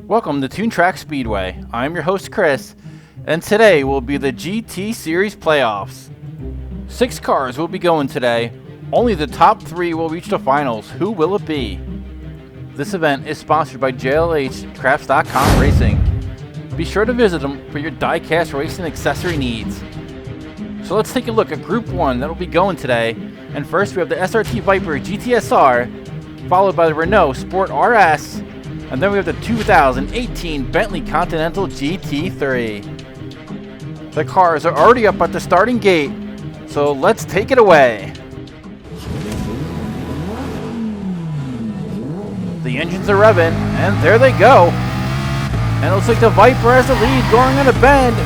Welcome to Toon Track Speedway. I'm your host Chris, and today will be the GT Series playoffs. 6 cars will be going today. Only the top 3 will reach the finals. Who will it be? This event is sponsored by JLHCrafts.com Racing. Be sure to visit them for your die-cast racing accessory needs. So let's take a look at Group 1 that will be going today. And first we have the SRT Viper GTSR, followed by the Renault Sport RS, and then we have the 2018 Bentley Continental GT3. The cars are already up at the starting gate, so let's take it away. The engines are revving, and there they go. And it looks like the Viper has the lead going on a bend,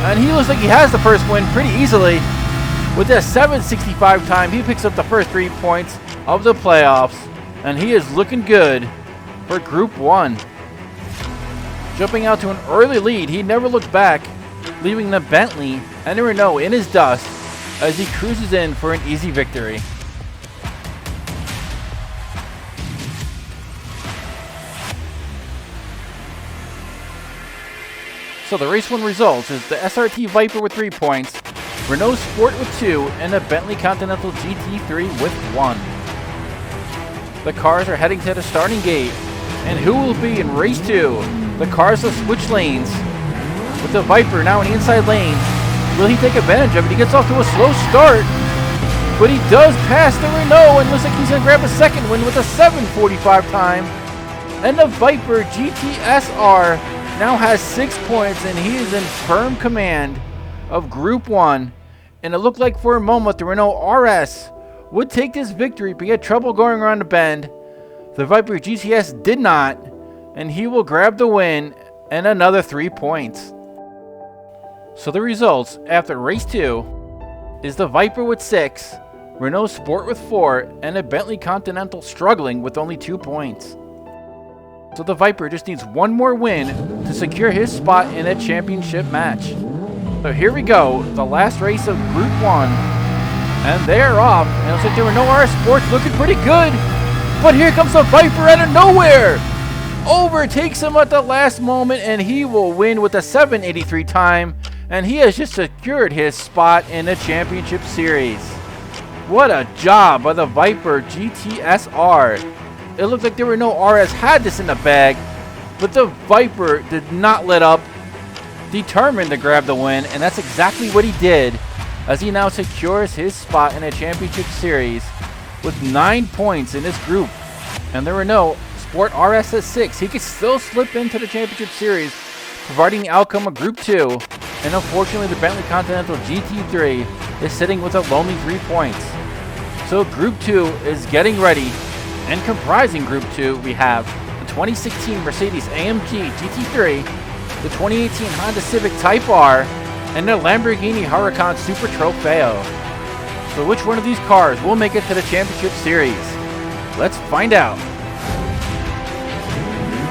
and he looks like he has the first win pretty easily. With a 7.65 time, he picks up the first 3 points of the playoffs, and he is looking good for Group 1. Jumping out to an early lead, he never looked back, leaving the Bentley and the Renault in his dust as he cruises in for an easy victory. So the race 1 results is the SRT Viper with 3 points, Renault Sport with 2, and the Bentley Continental GT3 with 1. The cars are heading to the starting gate, and who will be in race 2? The cars will switch lanes, with the Viper now in the inside lane. Will he take advantage of it? He gets off to a slow start, but he does pass the Renault, and looks like he's going to grab a second win with a 7.45 time. And the Viper GTSR now has 6 points, and he is in firm command of Group 1. And it looked like for a moment the Renault RS would take this victory, but he had trouble going around the bend. The Viper GTS did not, and he will grab the win and another 3 points. So the results after race 2 is the Viper with 6, Renault Sport with 4, and a Bentley Continental struggling with only 2 points. So the Viper just needs one more win to secure his spot in a championship match. So here we go, the last race of Group 1. And they are off. And it looks like the Renault RS Sport's looking pretty good. But here comes the Viper out of nowhere. Overtakes him at the last moment, and he will win with a 7.83 time. And he has just secured his spot in the championship series. What a job by the Viper GTSR. It looked like the Renault RS had this in the bag, but the Viper did not let up, determined to grab the win, and that's exactly what he did, as he now secures his spot in a championship series with 9 points in this group. And the Renault Sport RS has 6. He could still slip into the championship series, providing the outcome of Group 2, and unfortunately the Bentley Continental GT3 is sitting with a lonely 3 points. So Group 2 is getting ready. And comprising Group 2, we have the 2016 Mercedes-AMG GT3, the 2018 Honda Civic Type R, and the Lamborghini Huracan Super Trofeo. So which one of these cars will make it to the championship series? Let's find out.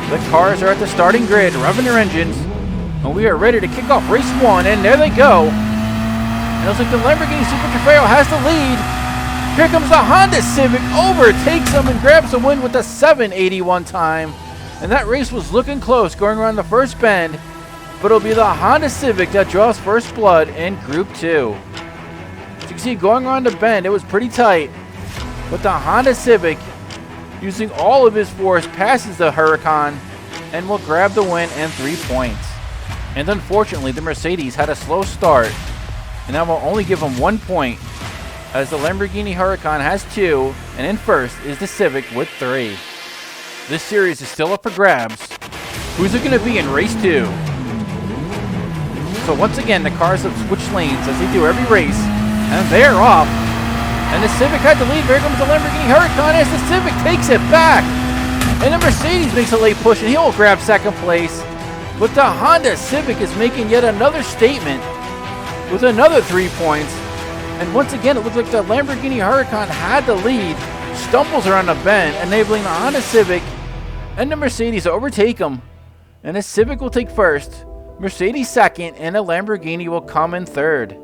The cars are at the starting grid, revving their engines, and we are ready to kick off race 1, and there they go. And it looks like the Lamborghini Super Trofeo has the lead. Here comes the Honda Civic, overtakes him and grabs the win with a 7.81 time. And that race was looking close going around the first bend, but it'll be the Honda Civic that draws first blood in Group 2. As you can see, going around the bend, it was pretty tight, but the Honda Civic, using all of his force, passes the Huracan and will grab the win and 3 points. And unfortunately, the Mercedes had a slow start, and that will only give him 1 point, as the Lamborghini Huracan has 2, and in first is the Civic with 3. This series is still up for grabs. Who's it going to be in race 2? So once again, the cars have switched lanes as they do every race, and they are off. And the Civic had the lead. Here comes the Lamborghini Huracan as the Civic takes it back. And the Mercedes makes a late push, and he will grab second place. But the Honda Civic is making yet another statement with another 3 points. And once again, it looks like the Lamborghini Huracan had the lead, stumbles around the bend, enabling the Honda Civic and the Mercedes to overtake him. And the Civic will take first, Mercedes second, and the Lamborghini will come in third.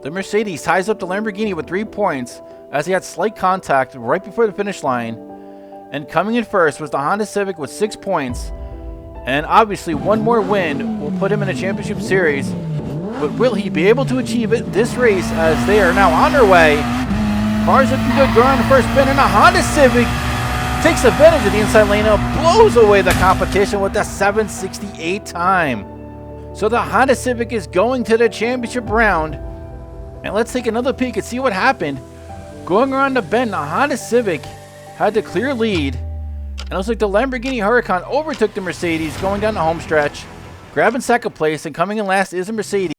The Mercedes ties up the Lamborghini with 3 points as he had slight contact right before the finish line. And coming in first was the Honda Civic with 6 points. And obviously one more win will put him in a championship series. But will he be able to achieve it this race as they are now on their way? Cars looking good going on the first spin, and the Honda Civic takes advantage of the inside lane and blows away the competition with a 768 time. So the Honda Civic is going to the championship round. And let's take another peek and see what happened. Going around the bend, the Honda Civic had the clear lead. And it looks like the Lamborghini Huracan overtook the Mercedes going down the home stretch. Grabbing second place and coming in last is the Mercedes.